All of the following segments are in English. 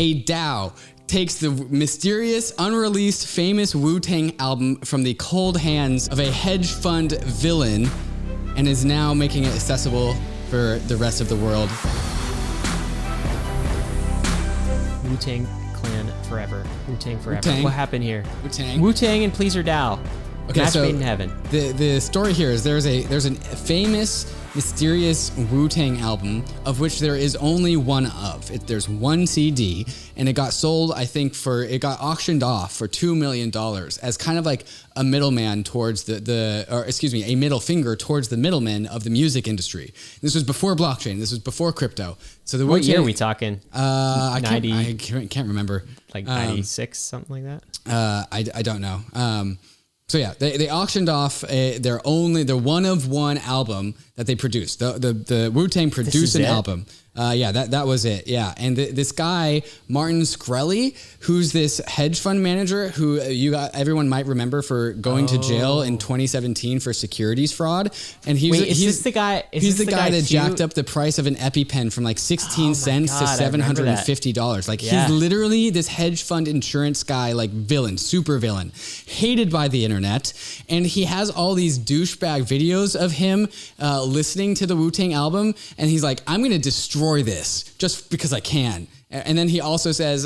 a DAO takes the mysterious, unreleased, famous Wu-Tang album from the cold hands of a hedge fund villain and is now making it accessible for the rest of the world. Wu-Tang Clan forever. Wu-Tang forever. Wu-Tang. What happened here? Wu-Tang. Wu-Tang and PleasrDAO. Okay, Match so made in heaven. The story here is there's a famous, mysterious Wu-Tang album of which there is only one of. There's one CD, and it got sold, I think, it got auctioned off for $2 million as kind of like a middleman towards a middle finger towards the middlemen of the music industry. This was before blockchain. This was before crypto. So what year are we talking? I can't remember. Like 96, something like that? I don't know. So yeah, they auctioned off their one of one album that they produced. The Wu-Tang produced an album. That was it. Yeah, and this guy Martin Shkreli, who's this hedge fund manager who everyone might remember for going to jail in 2017 for securities fraud. And he's the guy that jacked up the price of an EpiPen from like 16 cents to $750. Like he's literally this hedge fund insurance guy, like villain, super villain, hated by the internet. And he has all these douchebag videos of him listening to the Wu-Tang album, and he's like, I'm gonna destroy this just because I can. And then he also says,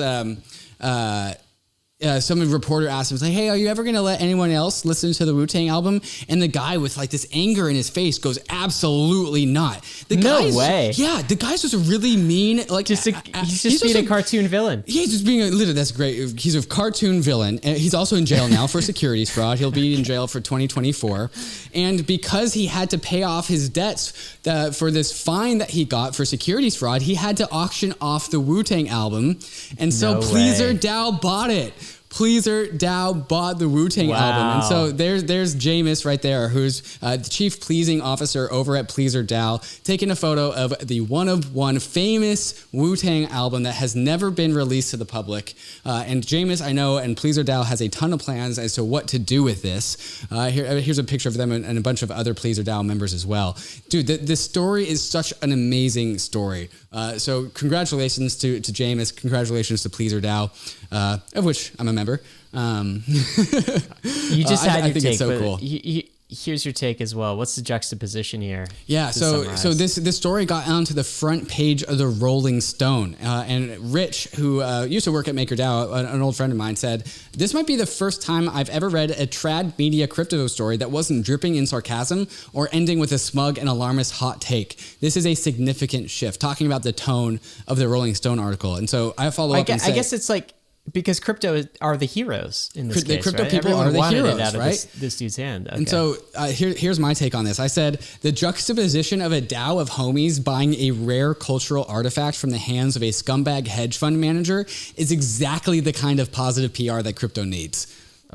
some reporter asked him, like, hey, are you ever going to let anyone else listen to the Wu-Tang album? And the guy with like this anger in his face goes, absolutely not. No way. Yeah, the guy's just a really mean, like he's just being a cartoon villain. Yeah, he's just being literally, that's great. He's a cartoon villain. He's also in jail now for securities fraud. He'll be in jail for 2024. And because he had to pay off his debts for this fine that he got for securities fraud, he had to auction off the Wu-Tang album. And so PleasrDAO bought it. PleasrDAO bought the Wu-Tang album. And so there's Jameis right there, who's the chief pleasing officer over at PleasrDAO, taking a photo of the one of one famous Wu-Tang album that has never been released to the public. And Jameis, I know, and PleasrDAO has a ton of plans as to what to do with this. Here's a picture of them and a bunch of other PleasrDAO members as well. Dude, this story is such an amazing story. So congratulations to Jameis. Congratulations to PleasrDAO, of which I'm a member. You just had your I think take, it's so cool. Here's your take as well. What's the juxtaposition here? Yeah, so this story got onto the front page of the Rolling Stone, and Rich, who used to work at MakerDAO, an old friend of mine, said, "This might be the first time I've ever read a trad media crypto story that wasn't dripping in sarcasm or ending with a smug and alarmist hot take. This is a significant shift," talking about the tone of the Rolling Stone article. And so I follow up and say, I guess it's like, because crypto are the heroes in this case, the crypto right? people Everyone are the wanted heroes, it out of right? this dude's hand. Okay. And so here's my take on this. I said, the juxtaposition of a DAO of homies buying a rare cultural artifact from the hands of a scumbag hedge fund manager is exactly the kind of positive PR that crypto needs.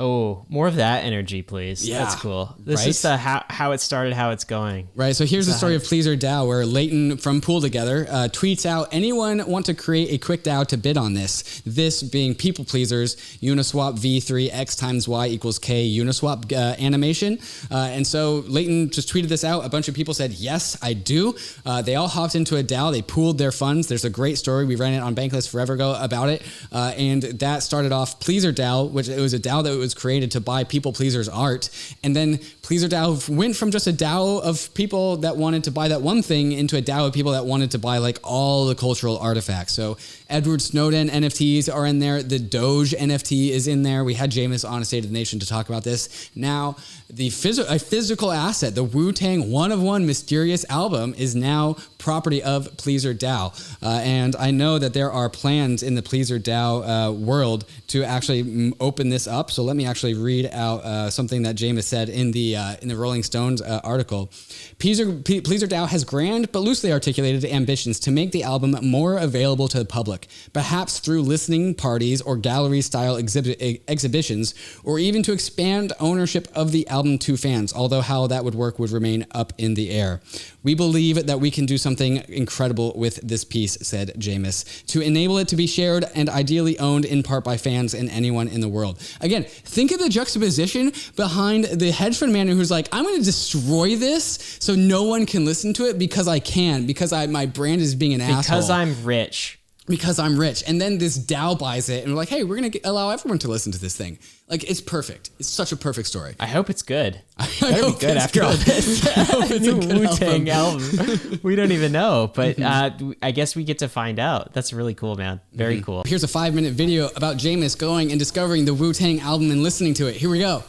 Oh, more of that energy, please. Yeah, that's cool. This is how it started, how it's going. Right. So here's the story of PleasrDAO, where Leighton from PoolTogether tweets out, anyone want to create a quick DAO to bid on this? This being people pleasers, Uniswap V3 X times Y equals K Uniswap animation. And so Leighton just tweeted this out. A bunch of people said, yes, I do. They all hopped into a DAO. They pooled their funds. There's a great story. We ran it on Bankless forever ago about it. And that started off PleasrDAO, which it was a DAO that was created to buy people pleasers art, and then PleasrDAO went from just a DAO of people that wanted to buy that one thing into a DAO of people that wanted to buy like all the cultural artifacts. So Edward Snowden NFTs are in there. The Doge NFT is in there. We had Jameis on a State of the Nation to talk about this. Now, a physical asset, the Wu-Tang one of one mysterious album, is now property of PleasrDAO. And I know that there are plans in the PleasrDAO world to actually open this up. So let me actually read out something that Jameis said in the Rolling Stones article. PleasrDAO has grand but loosely articulated ambitions to make the album more available to the public, perhaps through listening parties or gallery-style exhibitions, or even to expand ownership of the album to fans, although how that would work would remain up in the air. We believe that we can do something incredible with this piece, said Jameis, to enable it to be shared and ideally owned in part by fans and anyone in the world. Again, think of the juxtaposition behind the hedge fund man who's like, I'm going to destroy this so no one can listen to it because I can, because my brand is being an asshole. Because I'm rich. because I'm rich. And then this DAO buys it and we're like, hey, we're going to allow everyone to listen to this thing. Like, it's perfect. It's such a perfect story. I hope it's good. I Better hope be good it's after all good. this. I hope it's a New good Wu-Tang album. album. We don't even know, but I guess we get to find out. That's really cool, man. Very cool. Here's a 5-minute video about Jameis going and discovering the Wu-Tang album and listening to it. Here we go.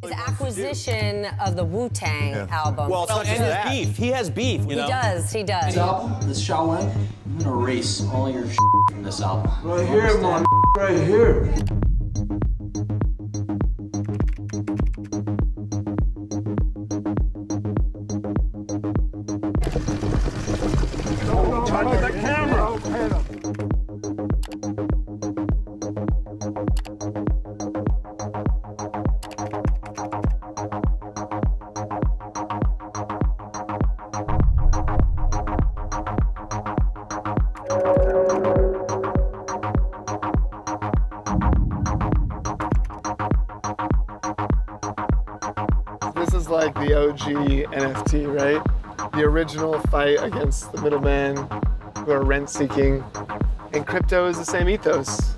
His acquisition of the Wu-Tang album. Well, it's not just that. Beef. He has beef, you know? He does. This album, this Shaolin, I'm gonna erase all your from this album. Right here, man. Right here. Don't touch the camera. This is like the OG NFT, right? The original fight against the middleman who are rent-seeking. And crypto is the same ethos.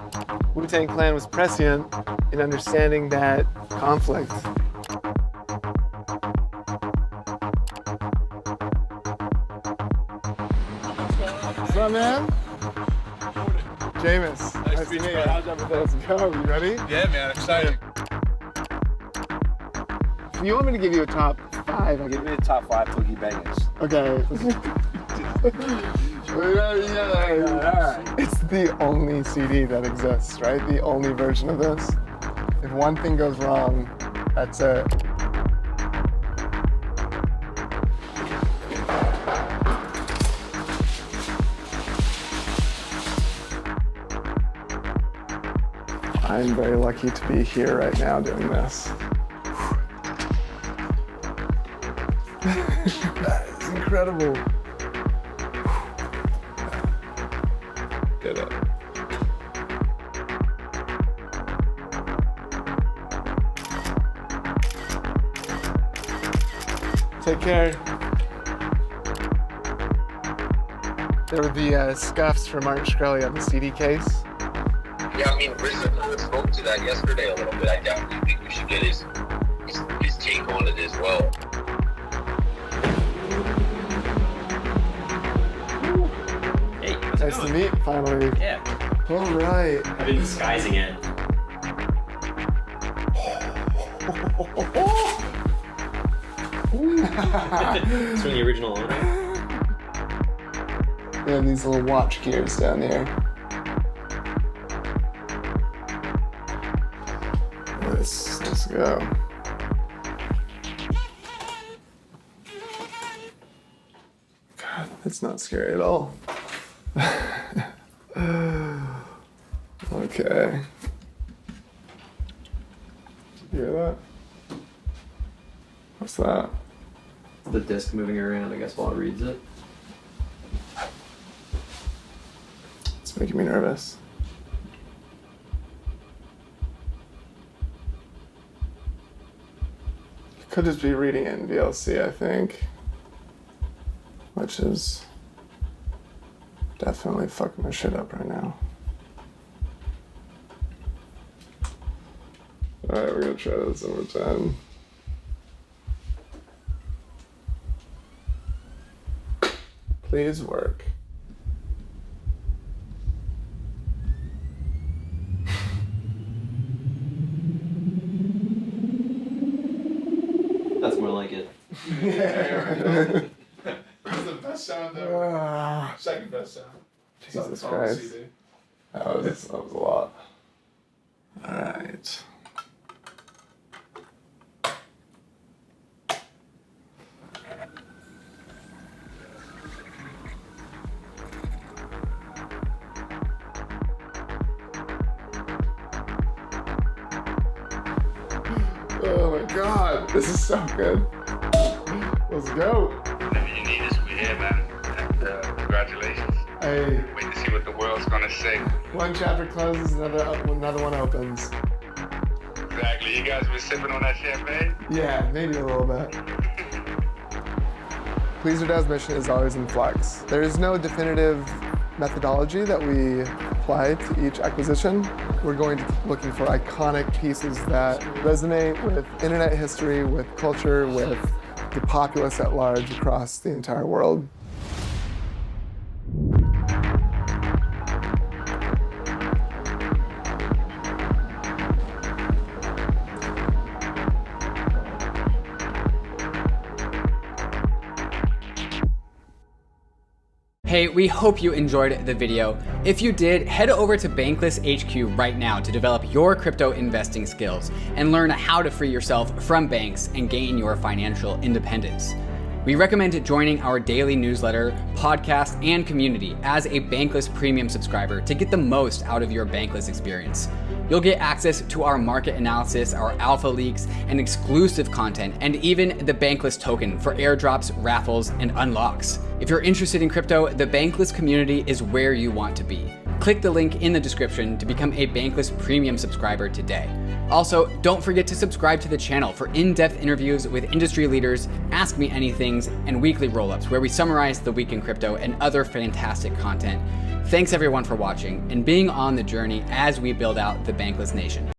Wu-Tang Clan was prescient in understanding that conflict. What's up, man? Jameis. Nice to meet you. How's everything? Let's go. You ready? Yeah, man, excited. If you want me to give you a top 5, I'll give you Give me the top 5 Tookie Bangers. Okay. It's the only CD that exists, right? The only version of this. If one thing goes wrong, that's it. I'm very lucky to be here right now doing this. That is incredible. Did it. Take care. There were the scuffs from Martin Shkreli on the CD case. Yeah, I mean, Richard spoke to that yesterday a little bit. I definitely think we should get his take on it as well. Hey, Nice to meet, finally. Yeah. All right. I've been disguising it. It's from the original owner. They have these little watch gears down here. Let's go. God, that's not scary at all. Okay. You hear that? What's that? The disc moving around, I guess, while it reads it. It's making me nervous. Could just be reading it in VLC, I think. Which is definitely fucking my shit up right now. Alright, we're gonna try this one more time. Please work. That's more like it. That's the best sound ever. Second best sound. Jesus Christ. That was a lot. Alright. God, this is so good. Let's go. Whatever you need us, we're here, man. And congratulations. Hey. Wait to see what the world's gonna say. One chapter closes, another one opens. Exactly. You guys were sipping on that champagne? Yeah, maybe a little bit. PleasrDAO's mission is always in flux. There is no definitive methodology that we apply to each acquisition. We're going to keep looking for iconic pieces that resonate with internet history, with culture, with the populace at large across the entire world. Hey, we hope you enjoyed the video. If you did, head over to Bankless HQ right now to develop your crypto investing skills and learn how to free yourself from banks and gain your financial independence. We recommend joining our daily newsletter, podcast, and community as a Bankless Premium subscriber to get the most out of your Bankless experience. You'll get access to our market analysis, our alpha leaks, and exclusive content, and even the Bankless token for airdrops, raffles, and unlocks. If you're interested in crypto, the Bankless community is where you want to be. Click the link in the description to become a Bankless Premium subscriber today. Also, don't forget to subscribe to the channel for in-depth interviews with industry leaders, Ask Me Anythings, and weekly roll-ups where we summarize the week in crypto and other fantastic content. Thanks everyone for watching and being on the journey as we build out the Bankless Nation.